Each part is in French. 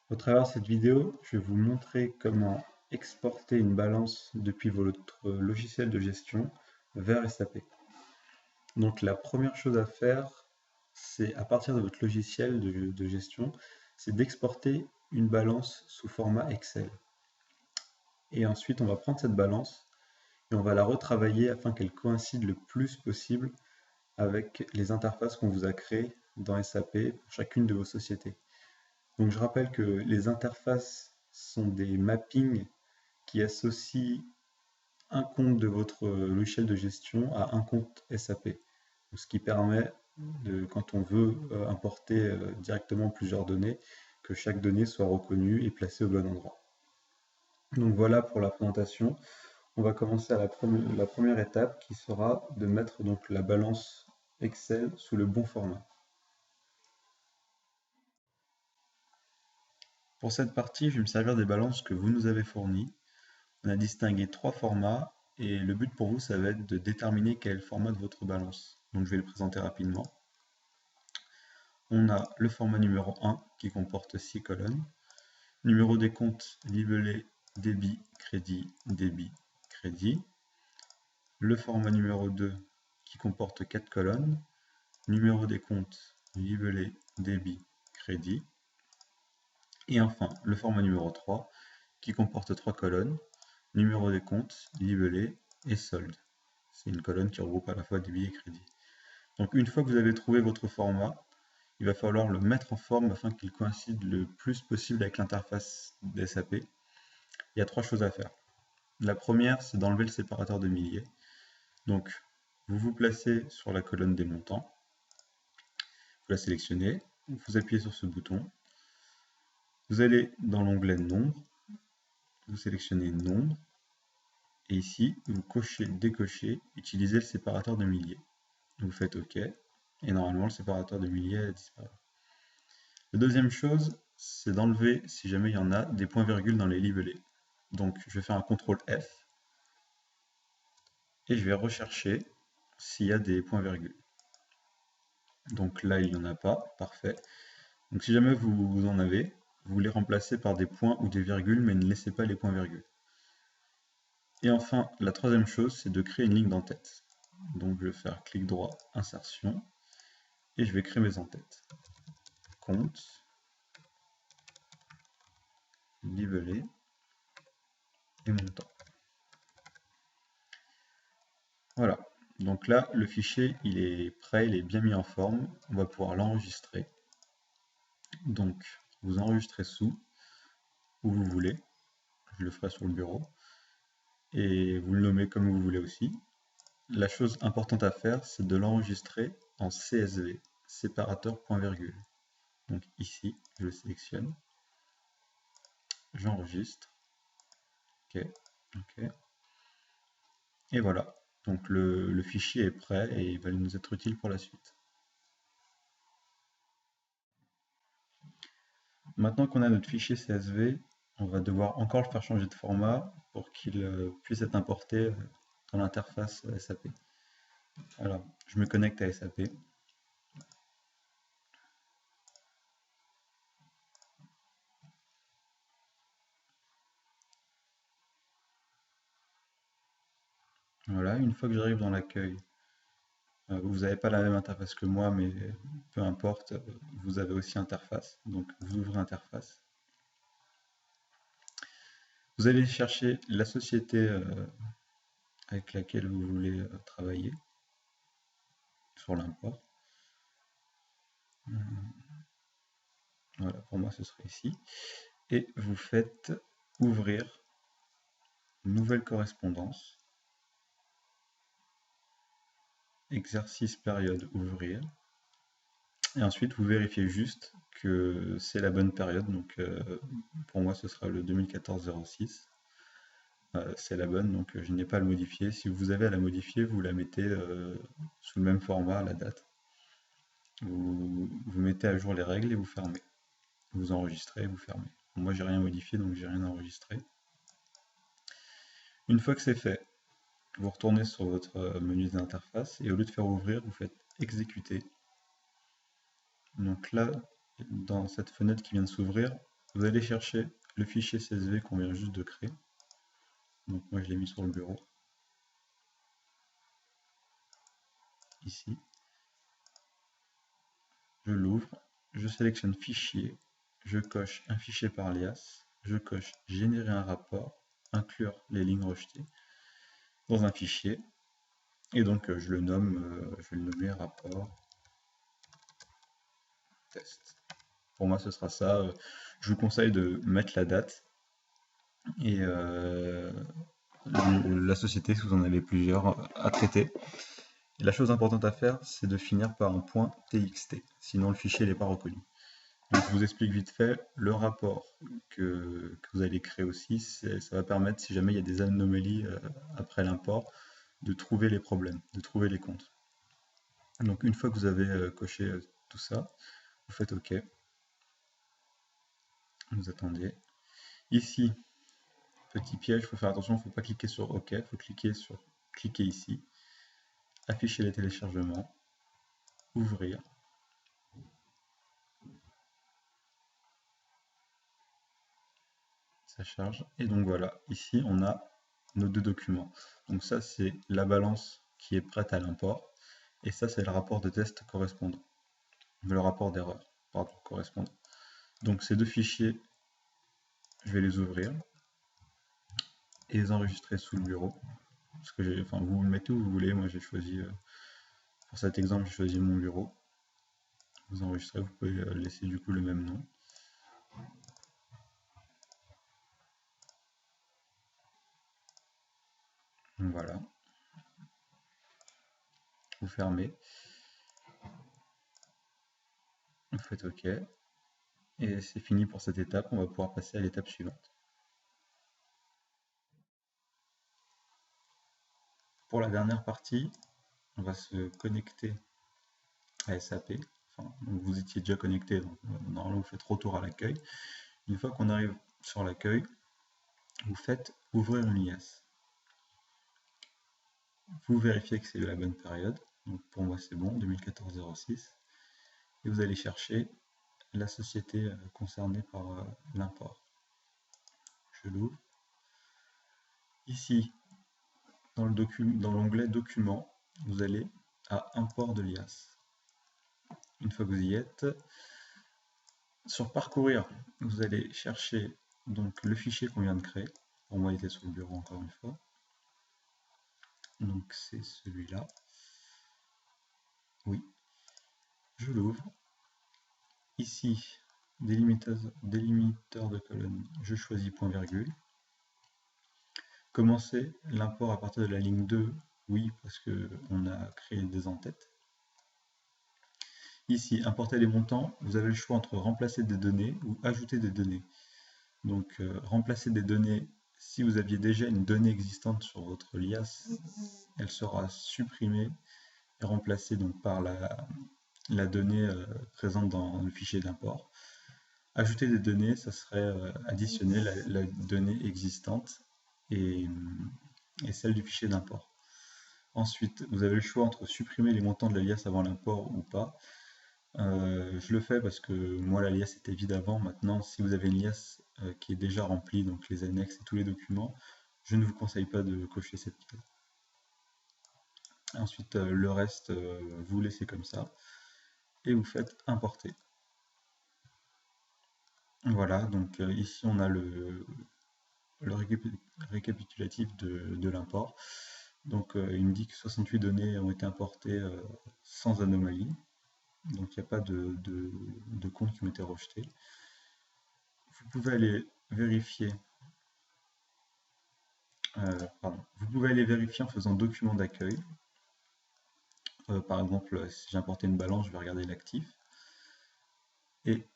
Au travers de cette vidéo, je vais vous montrer comment exporter une balance depuis votre logiciel de gestion vers SAP. Donc la première chose à faire, c'est à partir de votre logiciel de gestion, c'est d'exporter une balance sous format Excel. Et ensuite, on va prendre cette balance et on va la retravailler afin qu'elle coïncide le plus possible avec les interfaces qu'on vous a créées dans SAP pour chacune de vos sociétés. Donc je rappelle que les interfaces sont des mappings qui associent un compte de votre logiciel de gestion à un compte SAP. Ce qui permet, quand on veut importer directement plusieurs données, que chaque donnée soit reconnue et placée au bon endroit. Donc voilà pour la présentation. On va commencer à la première étape qui sera de mettre donc la balance Excel sous le bon format. Pour cette partie, je vais me servir des balances que vous nous avez fournies. On a distingué trois formats et le but pour vous, ça va être de déterminer quel est le format de votre balance. Donc je vais le présenter rapidement. On a le format numéro 1 qui comporte 6 colonnes. Numéro des comptes, libellé, débit, crédit, débit, crédit. Le format numéro 2 qui comporte 4 colonnes. Numéro des comptes, libellé, débit, crédit. Et enfin, le format numéro 3 qui comporte 3 colonnes. Numéro des comptes, libellé et solde. C'est une colonne qui regroupe à la fois débit et crédit. Donc une fois que vous avez trouvé votre format, il va falloir le mettre en forme afin qu'il coïncide le plus possible avec l'interface d'SAP. Il y a trois choses à faire. La première, c'est d'enlever le séparateur de milliers. Donc, vous vous placez sur la colonne des montants, vous la sélectionnez, vous appuyez sur ce bouton, vous allez dans l'onglet Nombre, vous sélectionnez Nombre, et ici, vous cochez, décochez, utilisez le séparateur de milliers. Vous faites OK, et normalement le séparateur de milliers a disparu. La deuxième chose, c'est d'enlever, si jamais il y en a, des points-virgules dans les libellés. Donc je vais faire un CTRL F, et je vais rechercher s'il y a des points-virgules. Donc là, il n'y en a pas, parfait. Donc si jamais vous en avez, vous les remplacez par des points ou des virgules, mais ne laissez pas les points-virgules. Et enfin, la troisième chose, c'est de créer une ligne d'entête. Donc je vais faire clic droit, insertion, et je vais créer mes entêtes. Compte, libellé et montant. Voilà. Donc là, le fichier, il est prêt, il est bien mis en forme. On va pouvoir l'enregistrer. Donc, vous enregistrez sous, où vous voulez. Je le ferai sur le bureau. Et vous le nommez comme vous voulez aussi. La chose importante à faire, c'est de l'enregistrer en CSV, séparateur point virgule. Donc ici, je le sélectionne. J'enregistre. OK. OK. Et voilà. Donc le fichier est prêt et il va nous être utile pour la suite. Maintenant qu'on a notre fichier CSV, on va devoir encore le faire changer de format pour qu'il puisse être importé dans l'interface SAP. Alors, je me connecte à SAP. Voilà, une fois que j'arrive dans l'accueil, vous n'avez pas la même interface que moi, mais peu importe, vous avez aussi interface. Donc, vous ouvrez interface. Vous allez chercher la société avec laquelle vous voulez travailler sur l'import. Voilà, pour moi ce serait ici. Et vous faites ouvrir nouvelle correspondance, exercice période ouvrir. Et ensuite vous vérifiez juste que c'est la bonne période. Donc pour moi ce sera le 2014-06. C'est la bonne, donc je n'ai pas à le modifier. Si vous avez à la modifier, vous la mettez sous le même format, la date. Vous mettez à jour les règles et vous fermez. Vous enregistrez et vous fermez. Moi j'ai rien modifié, donc j'ai rien enregistré. Une fois que c'est fait, vous retournez sur votre menu d'interface et au lieu de faire ouvrir, vous faites exécuter. Donc là, dans cette fenêtre qui vient de s'ouvrir, Vous allez chercher le fichier CSV qu'on vient juste de créer. Donc moi je l'ai mis sur le bureau. Ici. Je l'ouvre, je sélectionne fichier, je coche un fichier par alias, je coche générer un rapport, inclure les lignes rejetées dans un fichier, et donc je le nomme, je vais le nommer rapport test. Pour moi ce sera ça. Je vous conseille de mettre la date et la société si vous en avez plusieurs à traiter. Et la chose importante à faire, c'est de finir par un point .txt, sinon le fichier n'est pas reconnu. Donc, je vous explique vite fait, le rapport que vous allez créer aussi, ça va permettre, si jamais il y a des anomalies après l'import, de trouver les problèmes, de trouver les comptes. Donc une fois que vous avez coché tout ça, vous faites OK, vous attendez. Ici, petit piège, il faut faire attention, il ne faut pas cliquer sur OK, il faut cliquer ici, afficher les téléchargements, ouvrir. Ça charge, et donc voilà, ici on a nos deux documents. Donc ça c'est la balance qui est prête à l'import, et ça c'est le rapport de test correspondant, le rapport d'erreur, pardon, correspondant. Donc ces deux fichiers, je vais les ouvrir et les enregistrer sous le bureau. Parce que enfin, vous le mettez où vous voulez, moi j'ai choisi, pour cet exemple j'ai choisi mon bureau. Vous enregistrez, vous pouvez laisser du coup le même nom. Voilà. Vous fermez. Vous faites OK. Et c'est fini pour cette étape, on va pouvoir passer à l'étape suivante. Pour la dernière partie, on va se connecter à SAP. Enfin, vous étiez déjà connecté, donc normalement vous faites retour à l'accueil. Une fois qu'on arrive sur l'accueil, vous faites ouvrir une liasse. Vous vérifiez que c'est la bonne période. Donc pour moi c'est bon, 2014-06. Et vous allez chercher la société concernée par l'import. Je l'ouvre. Ici, dans l'onglet Documents, vous allez à Import de liasse. Une fois que vous y êtes, sur Parcourir, vous allez chercher donc le fichier qu'on vient de créer. Pour moi, il était sur le bureau encore une fois. Donc c'est celui-là. Oui. Je l'ouvre. Ici, délimiteur de colonne, je choisis point virgule. Commencer l'import à partir de la ligne 2, oui, parce qu'on a créé des en-têtes. Ici, importer les montants, vous avez le choix entre remplacer des données ou ajouter des données. Donc, remplacer des données, si vous aviez déjà une donnée existante sur votre liasse, elle sera supprimée et remplacée donc, par la donnée présente dans le fichier d'import. Ajouter des données, ça serait additionner la donnée existante et celle du fichier d'import. Ensuite, vous avez le choix entre supprimer les montants de la liasse avant l'import ou pas. Je le fais parce que moi la liasse était vide avant. Maintenant, si vous avez une liasse qui est déjà remplie, donc les annexes et tous les documents, je ne vous conseille pas de cocher cette case. Ensuite, le reste, vous laissez comme ça et vous faites importer. Voilà, donc ici on a le récapitulatif de l'import. Donc il me dit que 68 données ont été importées sans anomalie. Donc il n'y a pas de comptes qui ont été rejetés. Vous pouvez aller vérifier. Vous pouvez aller vérifier en faisant document d'accueil. Par exemple, si j'ai importé une balance, je vais regarder l'actif. Et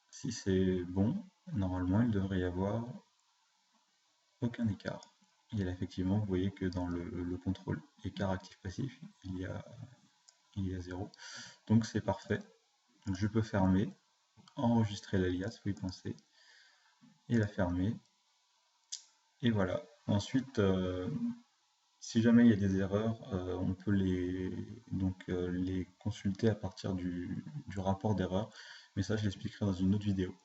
si c'est bon, normalement, il devrait y avoir aucun écart. Et là, effectivement, vous voyez que dans le contrôle écart actif-passif, il y a 0. Donc c'est parfait. Donc, je peux fermer, enregistrer l'alias, faut y penser, et la fermer. Et voilà. Ensuite, si jamais il y a des erreurs, on peut les consulter à partir du rapport d'erreur. Mais ça, je l'expliquerai dans une autre vidéo.